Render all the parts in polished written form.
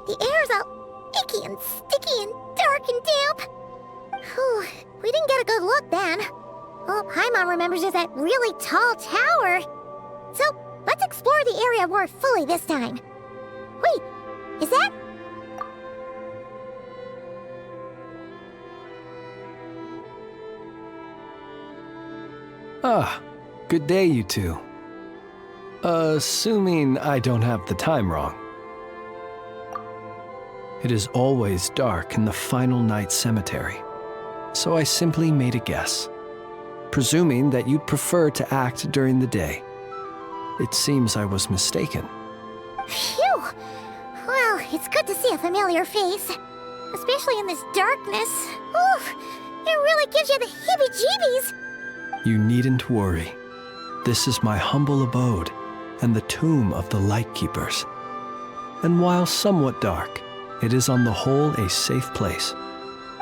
The air's all icky and sticky and dark and damp. Whew, we didn't get a good look then. All Paimon remembers is that really tall tower. So, let's explore the area more fully this time. Wait, is that... Ah, good day, you two. Assuming I don't have the time wrong. It is always dark in the final night cemetery, so I simply made a guess, presuming that you'd prefer to act during the day. It seems I was mistaken. Phew! Well, it's good to see a familiar face, especially in this darkness. Oof! It really gives you the heebie-jeebies! You needn't worry. This is my humble abode and the tomb of the Lightkeepers. And while somewhat dark, it is on the whole a safe place.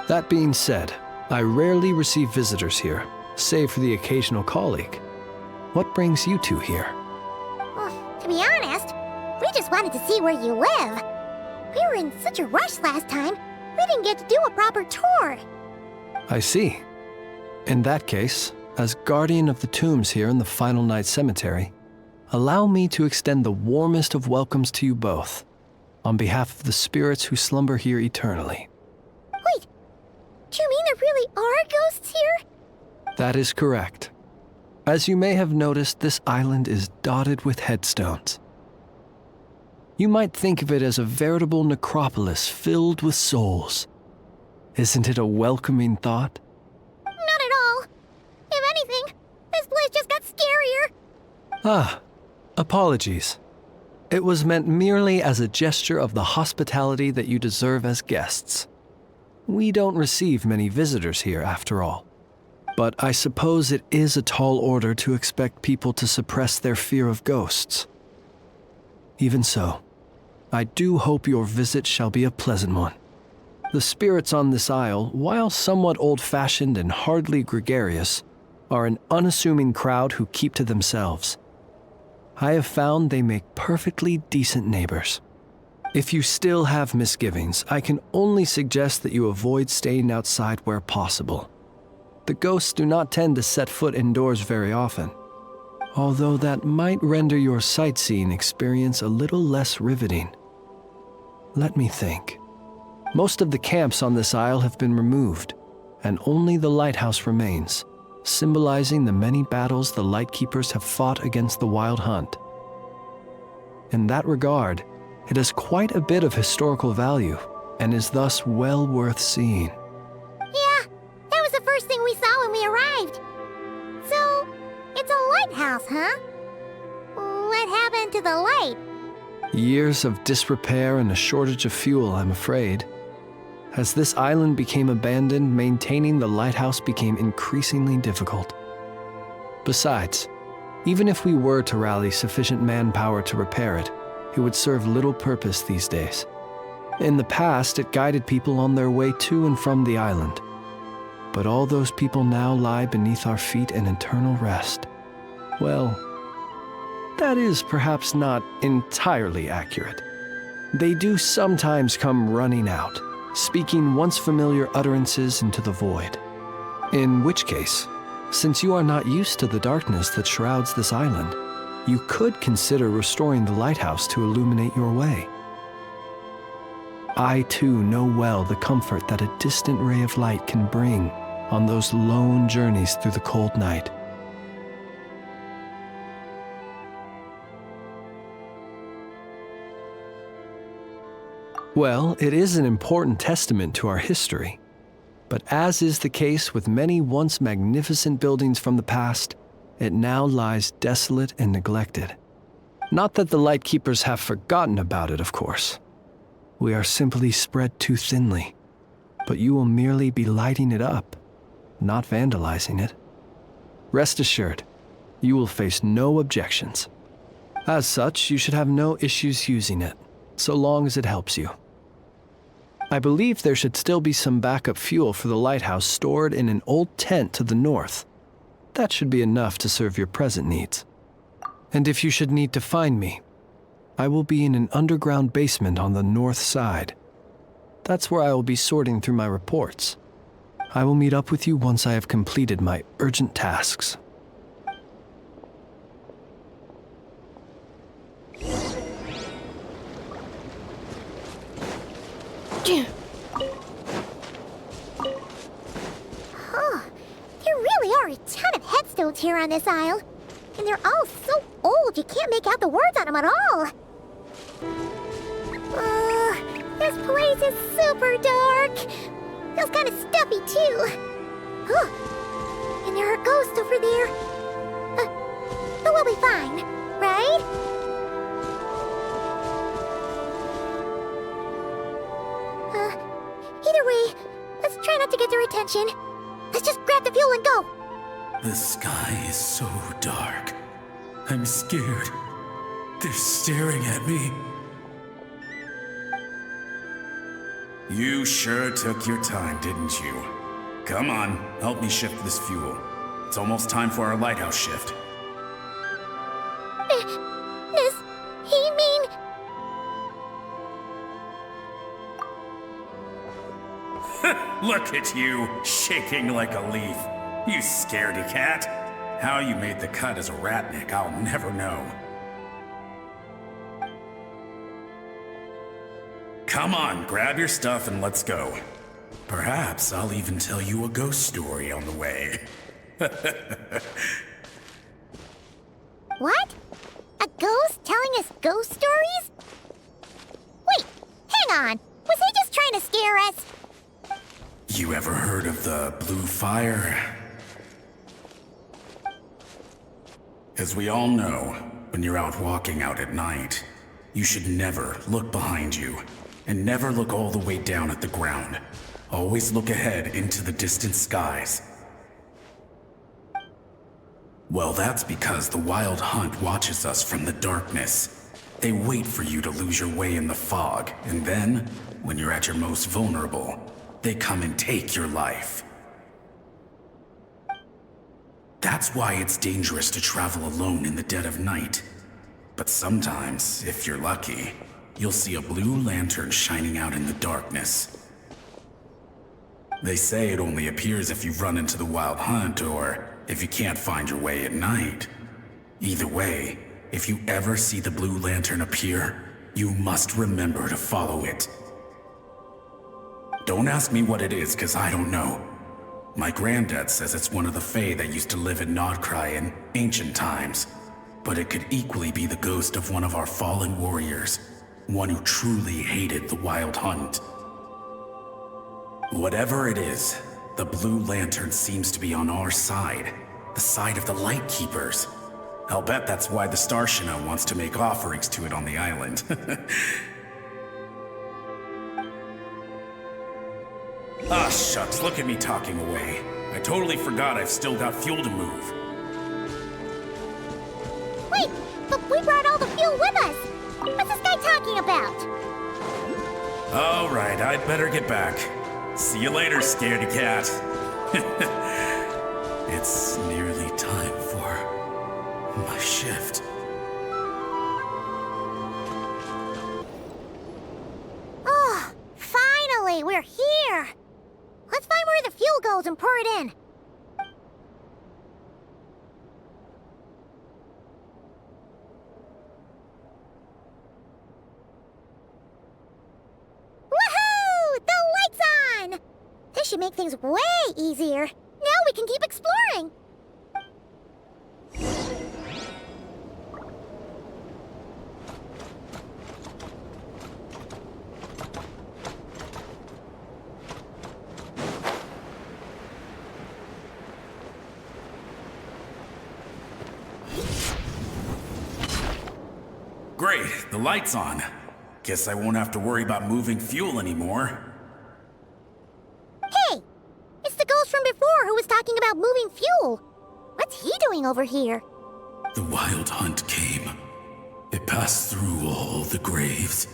That being said, I rarely receive visitors here, save for the occasional colleague. What brings you two here? Well, to be honest, we just wanted to see where you live. We were in such a rush last time, we didn't get to do a proper tour. I see. In that case, as guardian of the tombs here in the Final Night Cemetery, allow me to extend the warmest of welcomes to you both, on behalf of the spirits who slumber here eternally. Wait, do you mean there really are ghosts here? That is correct. As you may have noticed, this island is dotted with headstones. You might think of it as a veritable necropolis filled with souls. Isn't it a welcoming thought? Not at all. If anything, this place just got scarier. Ah, apologies. It was meant merely as a gesture of the hospitality that you deserve as guests. We don't receive many visitors here, after all. But I suppose it is a tall order to expect people to suppress their fear of ghosts. Even so, I do hope your visit shall be a pleasant one. The spirits on this isle, while somewhat old-fashioned and hardly gregarious, are an unassuming crowd who keep to themselves. I have found they make perfectly decent neighbors. If you still have misgivings, I can only suggest that you avoid staying outside where possible. The ghosts do not tend to set foot indoors very often, although that might render your sightseeing experience a little less riveting. Let me think. Most of the camps on this isle have been removed, and only the lighthouse remains, symbolizing the many battles the Lightkeepers have fought against the Wild Hunt. In that regard, it has quite a bit of historical value, and is thus well worth seeing. Yeah, that was the first thing we saw when we arrived. So, it's a lighthouse, huh? What happened to the light? Years of disrepair and a shortage of fuel, I'm afraid. As this island became abandoned, maintaining the lighthouse became increasingly difficult. Besides, even if we were to rally sufficient manpower to repair it, it would serve little purpose these days. In the past, it guided people on their way to and from the island. But all those people now lie beneath our feet in eternal rest. Well, that is perhaps not entirely accurate. They do sometimes come running out, speaking once familiar utterances into the void. In which case, since you are not used to the darkness that shrouds this island, you could consider restoring the lighthouse to illuminate your way. I too know well the comfort that a distant ray of light can bring on those lone journeys through the cold night. Well, it is an important testament to our history. But as is the case with many once magnificent buildings from the past, it now lies desolate and neglected. Not that the Lightkeepers have forgotten about it, of course. We are simply spread too thinly, but you will merely be lighting it up, not vandalizing it. Rest assured, you will face no objections. As such, you should have no issues using it, so long as it helps you. I believe there should still be some backup fuel for the lighthouse stored in an old tent to the north. That should be enough to serve your present needs. And if you should need to find me, I will be in an underground basement on the north side. That's where I will be sorting through my reports. I will meet up with you once I have completed my urgent tasks. Oh, there really are a ton of headstones here on this isle. And they're all so old you can't make out the words on them at all. This place is super dark. Feels kind of stuffy too. And there are ghosts over there. But we'll be fine, right? Either way, let's try not to get their attention. Let's just grab the fuel and go. The sky is so dark. I'm scared. They're staring at me. You sure took your time, didn't you? Come on, help me shift this fuel. It's almost time for our lighthouse shift. Does he mean... Look at you, shaking like a leaf. You scaredy cat. How you made the cut as a ratnik, I'll never know. Come on, grab your stuff and let's go. Perhaps I'll even tell you a ghost story on the way. What? A ghost telling us ghost stories? Wait, hang on. Was he just trying to scare us? You ever heard of the blue fire? As we all know, when you're out walking out at night, you should never look behind you, and never look all the way down at the ground. Always look ahead into the distant skies. Well, that's because the Wild Hunt watches us from the darkness. They wait for you to lose your way in the fog, and then, when you're at your most vulnerable, they come and take your life. That's why it's dangerous to travel alone in the dead of night. But sometimes, if you're lucky, you'll see a blue lantern shining out in the darkness. They say it only appears if you've run into the Wild Hunt or if you can't find your way at night. Either way, if you ever see the blue lantern appear, you must remember to follow it. Don't ask me what it is, 'cause I don't know. My granddad says it's one of the Fae that used to live in Nodcry in ancient times, but it could equally be the ghost of one of our fallen warriors, one who truly hated the Wild Hunt. Whatever it is, the blue lantern seems to be on our side, the side of the Light Keepers. I'll bet that's why the Starshina wants to make offerings to it on the island. Ah, shucks, look at me talking away. I totally forgot I've still got fuel to move. Wait, but we brought all the fuel with us. What's this guy talking about? All right, I'd better get back. See you later, scaredy cat. It's nearly time for my shift. Oh, finally, we're here. Let's find where the fuel goes and pour it in. Woohoo! The light's on! This should make things way easier. Now we can keep exploring. Great, the light's on. Guess I won't have to worry about moving fuel anymore. Hey! It's the ghost from before who was talking about moving fuel. What's he doing over here? The Wild Hunt came. It passed through all the graves.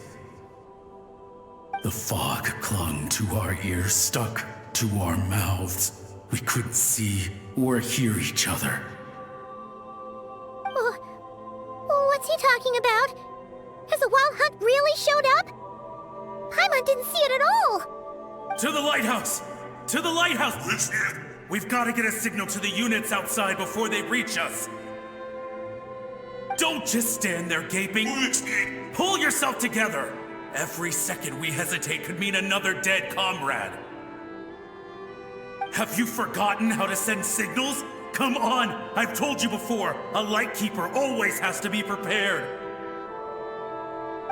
The fog clung to our ears, stuck to our mouths. We couldn't see or hear each other. What's he talking about? Has the Wild Hunt really showed up? Paimon didn't see it at all! To the lighthouse! To the lighthouse! We've got to get a signal to the units outside before they reach us. Don't just stand there gaping. Pull yourself together. Every second we hesitate could mean another dead comrade. Have you forgotten how to send signals? Come on! I've told you before, a Lightkeeper always has to be prepared.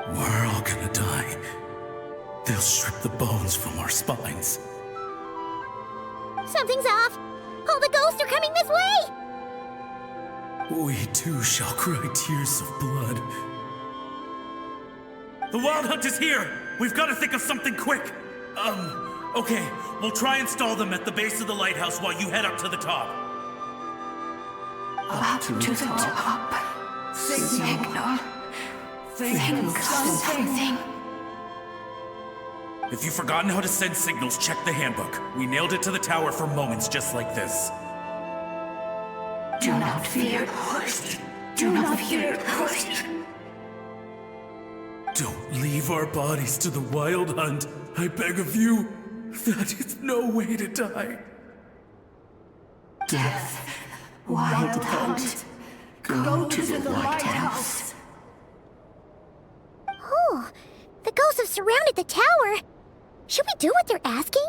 We're all gonna die. They'll strip the bones from our spines. Something's off! All the ghosts are coming this way! We too shall cry tears of blood. The Wild Hunt is here! We've got to think of something quick! Okay, we'll try and stall them at the base of the lighthouse while you head up to the top. Up to the top. Signal. Think of something. If you've forgotten how to send signals, check the handbook. We nailed it to the tower for moments just like this. Do not fear. Do not fear. Don't leave our bodies to the Wild Hunt. I beg of you. That is no way to die. Death. Wild Hunt. Go to the lighthouse. Oh, the ghosts have surrounded the tower. Should we do what they're asking?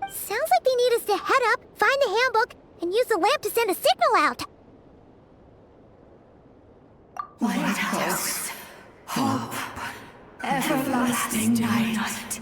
Sounds like they need us to head up, find the handbook, and use the lamp to send a signal out. Lighthouse. Hope. Everlasting night.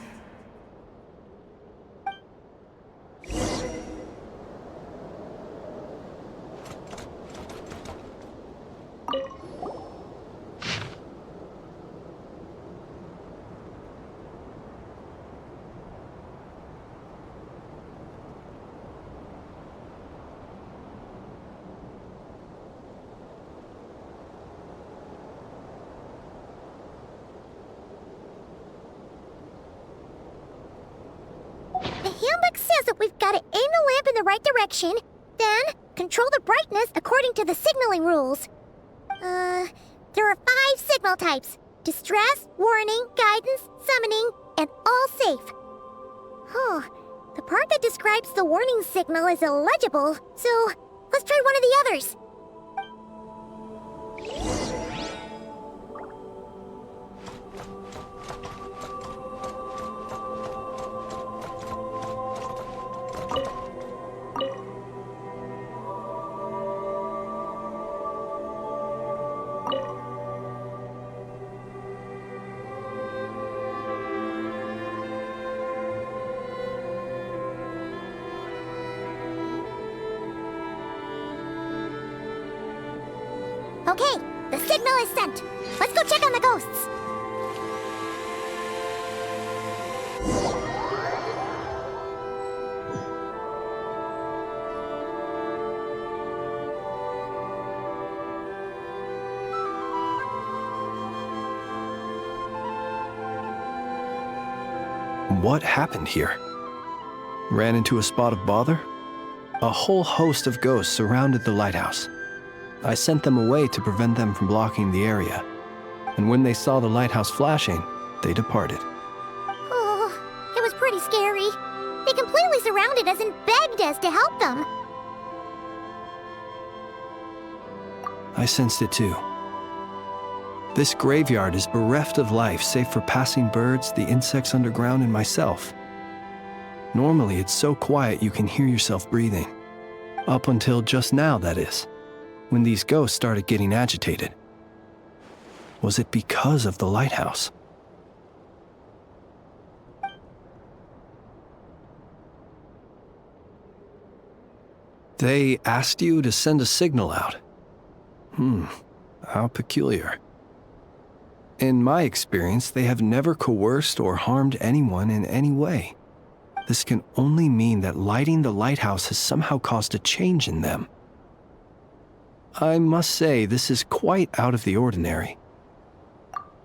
The handbook says that we've got to aim the lamp in the right direction, then control the brightness according to the signaling rules. There are 5 signal types: distress, warning, guidance, summoning, and all safe. Oh, the part that describes the warning signal is illegible, so let's try one of the others. Okay, the signal is sent. Let's go check on the ghosts. What happened here? Ran into a spot of bother? A whole host of ghosts surrounded the lighthouse. I sent them away to prevent them from blocking the area, and when they saw the lighthouse flashing, they departed. Oh, it was pretty scary. They completely surrounded us and begged us to help them. I sensed it too. This graveyard is bereft of life save for passing birds, the insects underground, and myself. Normally, it's so quiet you can hear yourself breathing. Up until just now, that is, when these ghosts started getting agitated. Was it because of the lighthouse? They asked you to send a signal out. How peculiar. In my experience, they have never coerced or harmed anyone in any way. This can only mean that lighting the lighthouse has somehow caused a change in them. I must say, this is quite out of the ordinary.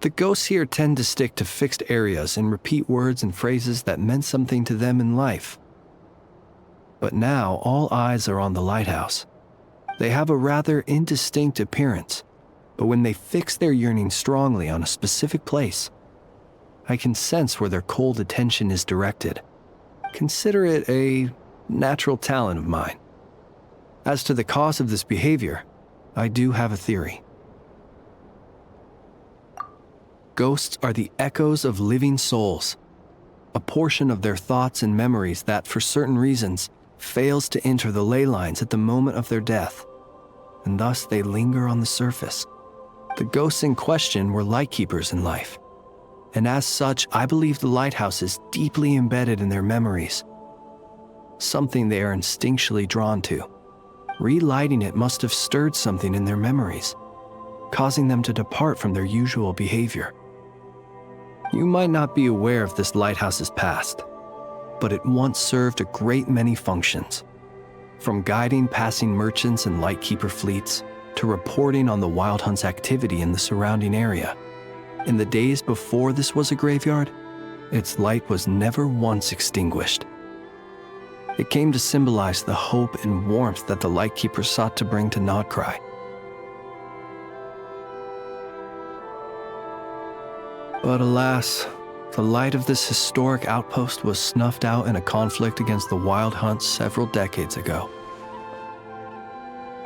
The ghosts here tend to stick to fixed areas and repeat words and phrases that meant something to them in life. But now, all eyes are on the lighthouse. They have a rather indistinct appearance, But when they fix their yearning strongly on a specific place, I can sense where their cold attention is directed. Consider it a natural talent of mine. As to the cause of this behavior, I do have a theory. Ghosts are the echoes of living souls, a portion of their thoughts and memories that, for certain reasons, fails to enter the ley lines at the moment of their death, and thus they linger on the surface. The ghosts in question were lightkeepers in life, and as such, I believe the lighthouse is deeply embedded in their memories, something they are instinctually drawn to. Relighting it must have stirred something in their memories, causing them to depart from their usual behavior. You might not be aware of this lighthouse's past, but it once served a great many functions, from guiding passing merchants and lightkeeper fleets to reporting on the Wild Hunt's activity in the surrounding area. In the days before this was a graveyard, its light was never once extinguished. It came to symbolize the hope and warmth that the lightkeeper sought to bring to Nodcry. But alas, the light of this historic outpost was snuffed out in a conflict against the Wild Hunt several decades ago.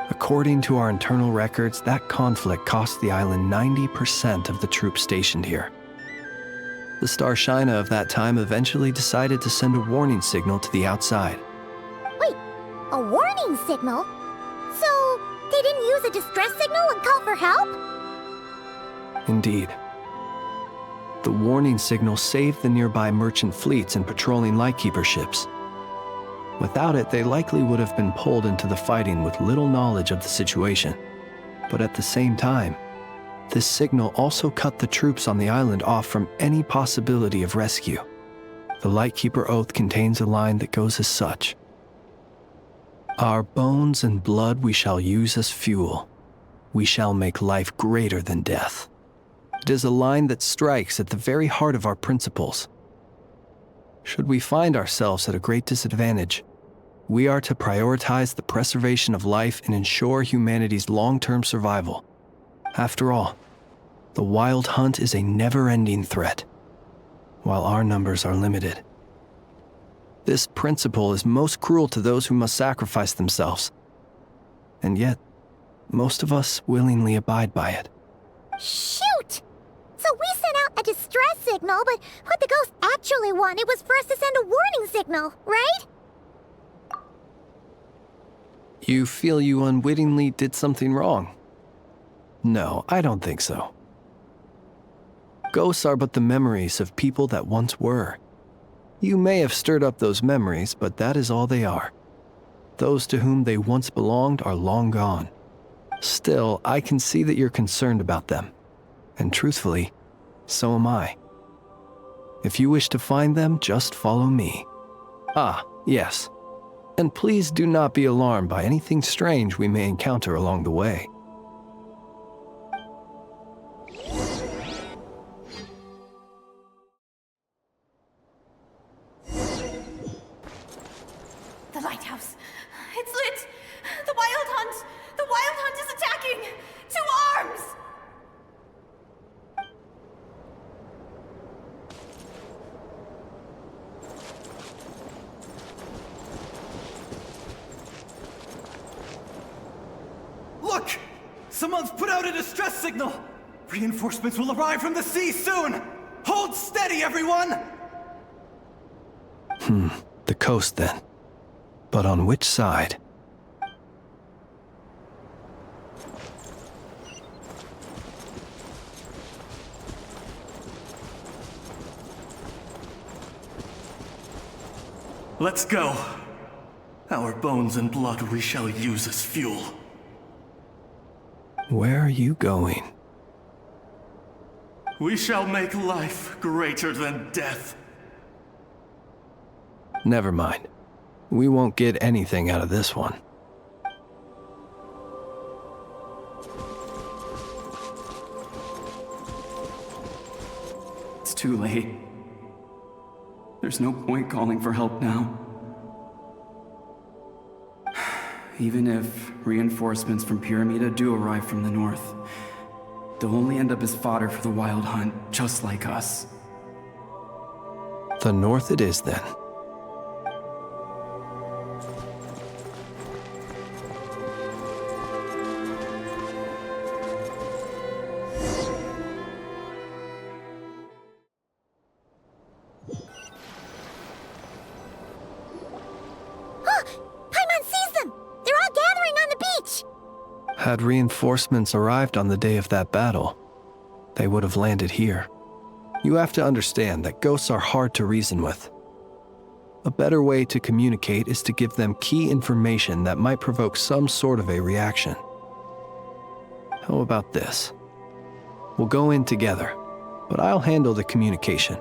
According to our internal records, that conflict cost the island 90% of the troops stationed here. The Starshina of that time eventually decided to send a warning signal to the outside. Wait, a warning signal? So, they didn't use a distress signal and call for help? Indeed. The warning signal saved the nearby merchant fleets and patrolling lightkeeper ships. Without it, they likely would have been pulled into the fighting with little knowledge of the situation. But at the same time, this signal also cut the troops on the island off from any possibility of rescue. The Lightkeeper Oath contains a line that goes as such: "Our bones and blood we shall use as fuel. We shall make life greater than death." It is a line that strikes at the very heart of our principles. Should we find ourselves at a great disadvantage, we are to prioritize the preservation of life and ensure humanity's long-term survival. After all, the Wild Hunt is a never-ending threat, while our numbers are limited. This principle is most cruel to those who must sacrifice themselves, and yet, most of us willingly abide by it. Shoot! So we sent out a distress signal, but what the ghost actually wanted was for us to send a warning signal, right? You feel you unwittingly did something wrong? No, I don't think so. Ghosts are but the memories of people that once were. You may have stirred up those memories, but that is all they are. Those to whom they once belonged are long gone. Still, I can see that you're concerned about them. And truthfully, so am I. If you wish to find them, just follow me. Ah, yes. And please do not be alarmed by anything strange we may encounter along the way. The lighthouse. It's lit! The Wild Hunt! The Wild Hunt is attacking! To arms! Look! Someone's put out a distress signal! Reinforcements will arrive from the sea soon! Hold steady, everyone! The coast then. But on which side? Let's go. Our bones and blood we shall use as fuel. Where are you going? We shall make life greater than death. Never mind. We won't get anything out of this one. It's too late. There's no point calling for help now. Even if reinforcements from Pyramida do arrive from the north, They'll only end up as fodder for the Wild Hunt, just like us. The north it is, then. Paimon sees them! They're all gathering on the beach! Had reinforcements arrived on the day of that battle, they would have landed here. You have to understand that ghosts are hard to reason with. A better way to communicate is to give them key information that might provoke some sort of a reaction. How about this? We'll go in together, but I'll handle the communication.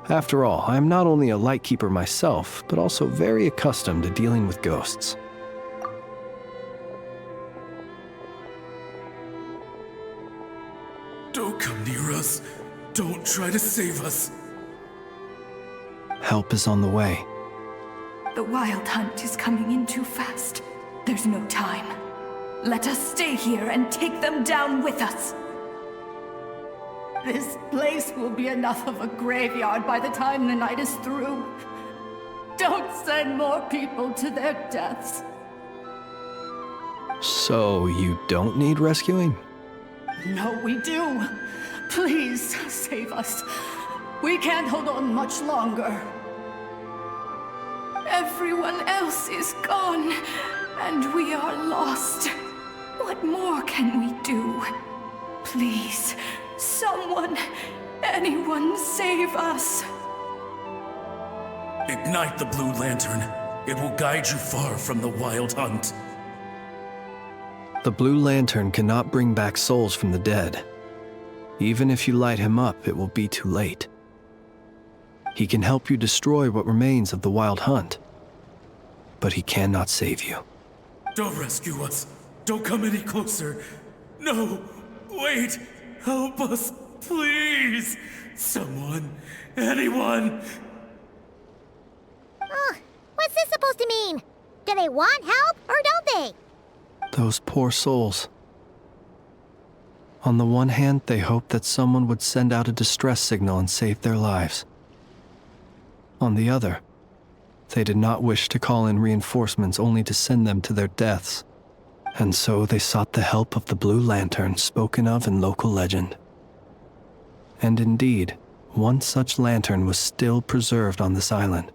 After all, I am not only a lightkeeper myself, but also very accustomed to dealing with ghosts. Don't come near us. Don't try to save us. Help is on the way. The Wild Hunt is coming in too fast. There's no time. Let us stay here and take them down with us. This place will be enough of a graveyard by the time the night is through. Don't send more people to their deaths. So you don't need rescuing? No, we do. Please, save us. We can't hold on much longer. Everyone else is gone, and we are lost. What more can we do? Please, someone, anyone save us. Ignite the blue lantern. It will guide you far from the Wild Hunt. The blue lantern cannot bring back souls from the dead. Even if you light him up, it will be too late. He can help you destroy what remains of the Wild Hunt, but he cannot save you. Don't rescue us. Don't come any closer. No, wait. Help us, please. Someone, anyone. What's this supposed to mean? Do they want help, or don't they? Those poor souls. On the one hand, they hoped that someone would send out a distress signal and save their lives. On the other, they did not wish to call in reinforcements only to send them to their deaths. And so they sought the help of the Blue Lantern spoken of in local legend. And indeed, one such lantern was still preserved on this island.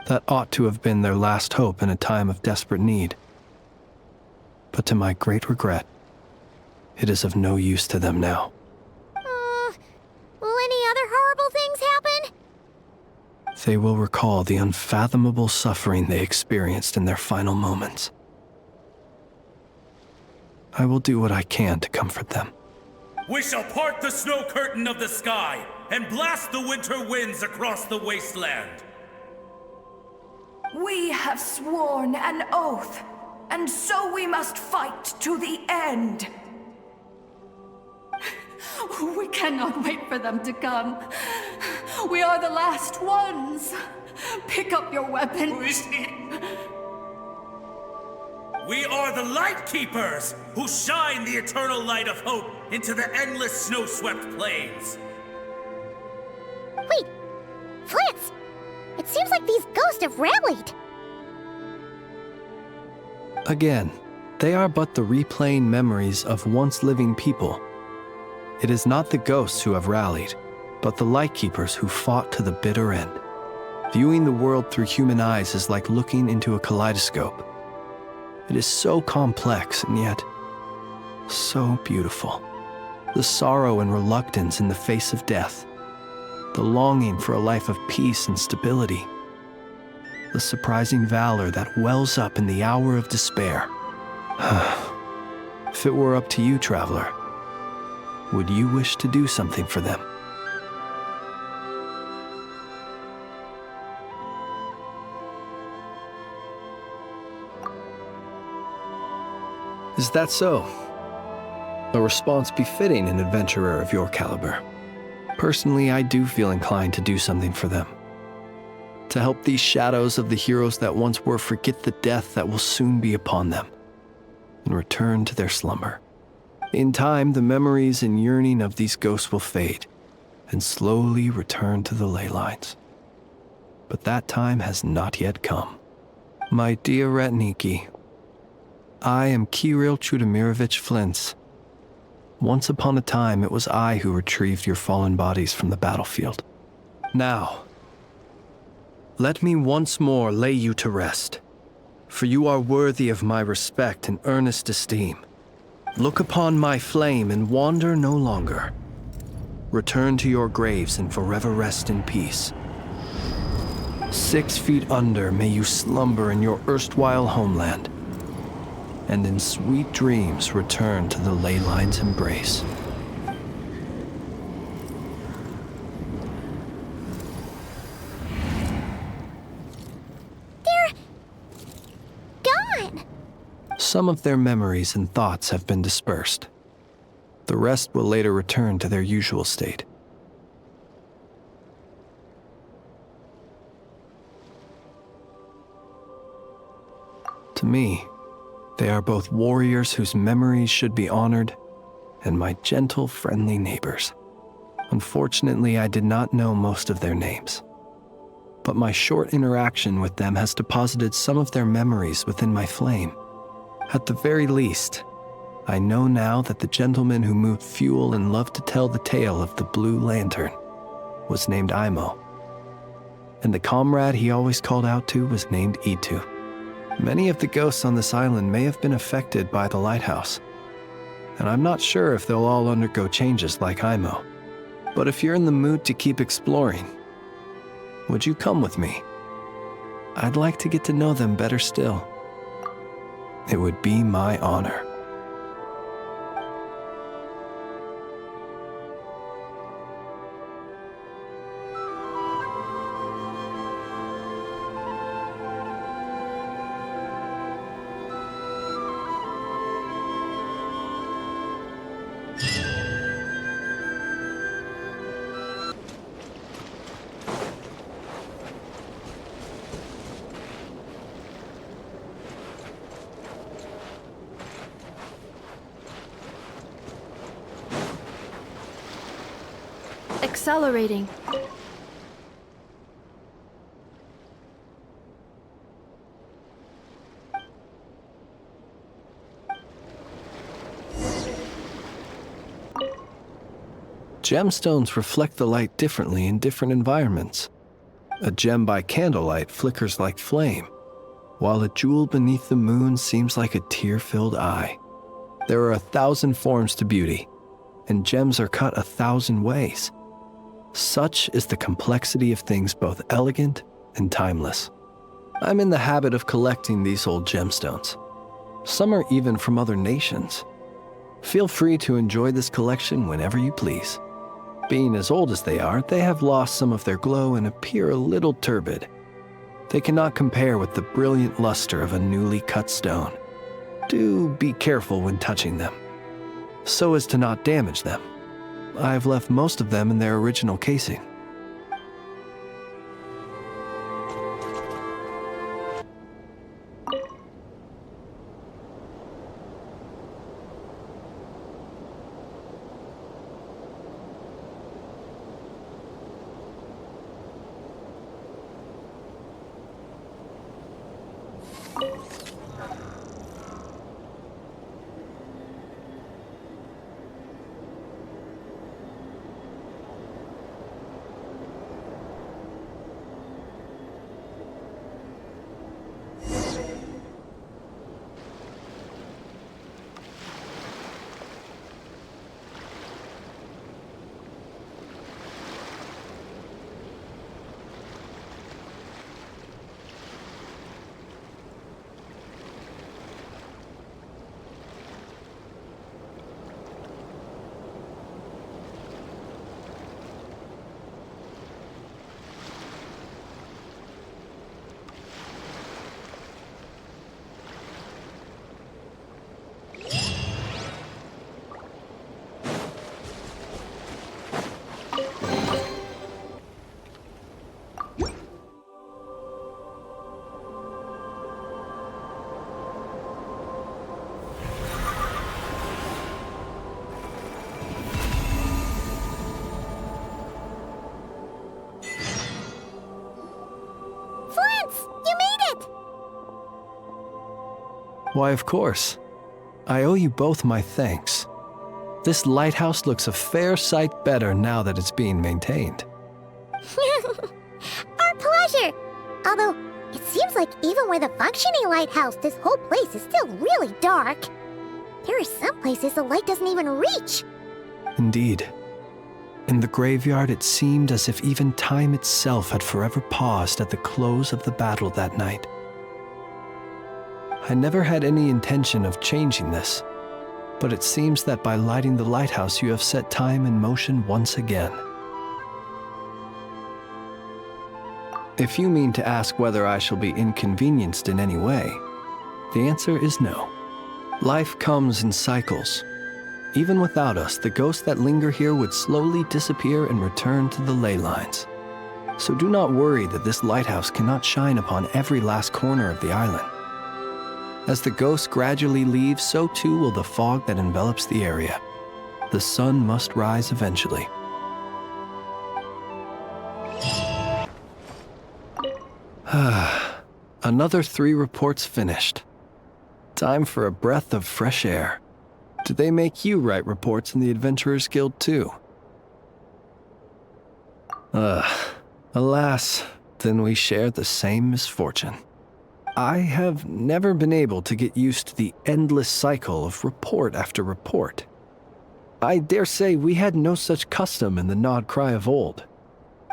That ought to have been their last hope in a time of desperate need. But to my great regret, it is of no use to them now. Will any other horrible things happen? They will recall the unfathomable suffering they experienced in their final moments. I will do what I can to comfort them. We shall part the snow curtain of the sky and blast the winter winds across the wasteland. We have sworn an oath, and so we must fight to the end. We cannot wait for them to come. We are the last ones. Pick up your weapons. We are the Light Keepers, who shine the eternal light of hope into the endless snow-swept plains. Wait, Flins! It seems like these ghosts have rallied. Again, they are but the replaying memories of once living people. It is not the ghosts who have rallied, but the Lightkeepers who fought to the bitter end. Viewing the world through human eyes is like looking into a kaleidoscope. It is so complex and yet so beautiful. The sorrow and reluctance in the face of death. The longing for a life of peace and stability. The surprising valor that wells up in the hour of despair. If it were up to you, traveler, would you wish to do something for them? Is that so? A response befitting an adventurer of your caliber. Personally, I do feel inclined to do something for them. To help these shadows of the heroes that once were forget the death that will soon be upon them, and return to their slumber. In time, the memories and yearning of these ghosts will fade and slowly return to the ley lines. But that time has not yet come. My dear Retniki, I am Kirill Chudamirovich Flins. Once upon a time, it was I who retrieved your fallen bodies from the battlefield. Now, let me once more lay you to rest, for you are worthy of my respect and earnest esteem. Look upon my flame and wander no longer. Return to your graves and forever rest in peace. 6 feet under may you slumber in your erstwhile homeland, and in sweet dreams return to the ley line's embrace. They're gone. Some of their memories and thoughts have been dispersed. The rest will later return to their usual state. To me, they are both warriors whose memories should be honored and my gentle, friendly neighbors. Unfortunately, I did not know most of their names, but my short interaction with them has deposited some of their memories within my flame. At the very least, I know now that the gentleman who moved fuel and loved to tell the tale of the Blue Lantern was named Imo, and the comrade he always called out to was named Itu. Many of the ghosts on this island may have been affected by the lighthouse, and I'm not sure if they'll all undergo changes like Imo. But if you're in the mood to keep exploring, would you come with me? I'd like to get to know them better still. It would be my honor. Accelerating. Gemstones reflect the light differently in different environments. A gem by candlelight flickers like flame, while a jewel beneath the moon seems like a tear-filled eye. There are 1,000 forms to beauty, and gems are cut 1,000 ways. Such is the complexity of things both elegant and timeless. I'm in the habit of collecting these old gemstones. Some are even from other nations. Feel free to enjoy this collection whenever you please. Being as old as they are, they have lost some of their glow and appear a little turbid. They cannot compare with the brilliant luster of a newly cut stone. Do be careful when touching them, so as to not damage them. I've left most of them in their original casing. Why, of course. I owe you both my thanks. This lighthouse looks a fair sight better now that it's being maintained. Our pleasure! Although, it seems like even with a functioning lighthouse, this whole place is still really dark. There are some places the light doesn't even reach. Indeed. In the graveyard, it seemed as if even time itself had forever paused at the close of the battle that night. I never had any intention of changing this, but it seems that by lighting the lighthouse, you have set time in motion once again. If you mean to ask whether I shall be inconvenienced in any way, the answer is no. Life comes in cycles. Even without us, the ghosts that linger here would slowly disappear and return to the ley lines. So do not worry that this lighthouse cannot shine upon every last corner of the island. As the ghosts gradually leave, so too will the fog that envelops the area. The sun must rise eventually. Another 3 reports finished. Time for a breath of fresh air. Do they make you write reports in the Adventurers Guild too? Alas, then we share the same misfortune. I have never been able to get used to the endless cycle of report after report. I dare say we had no such custom in the Nod Cry of old.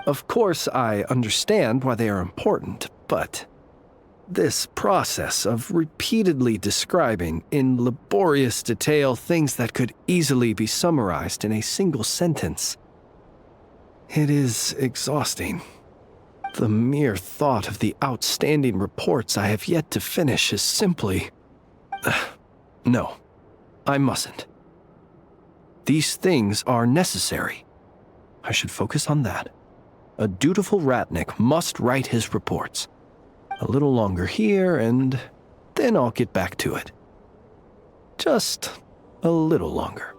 Of course, I understand why they are important, but this process of repeatedly describing in laborious detail things that could easily be summarized in a single sentence, it is exhausting. The mere thought of the outstanding reports I have yet to finish is simply... No, I mustn't. These things are necessary. I should focus on that. A dutiful ratnik must write his reports. A little longer here, and then I'll get back to it. Just a little longer.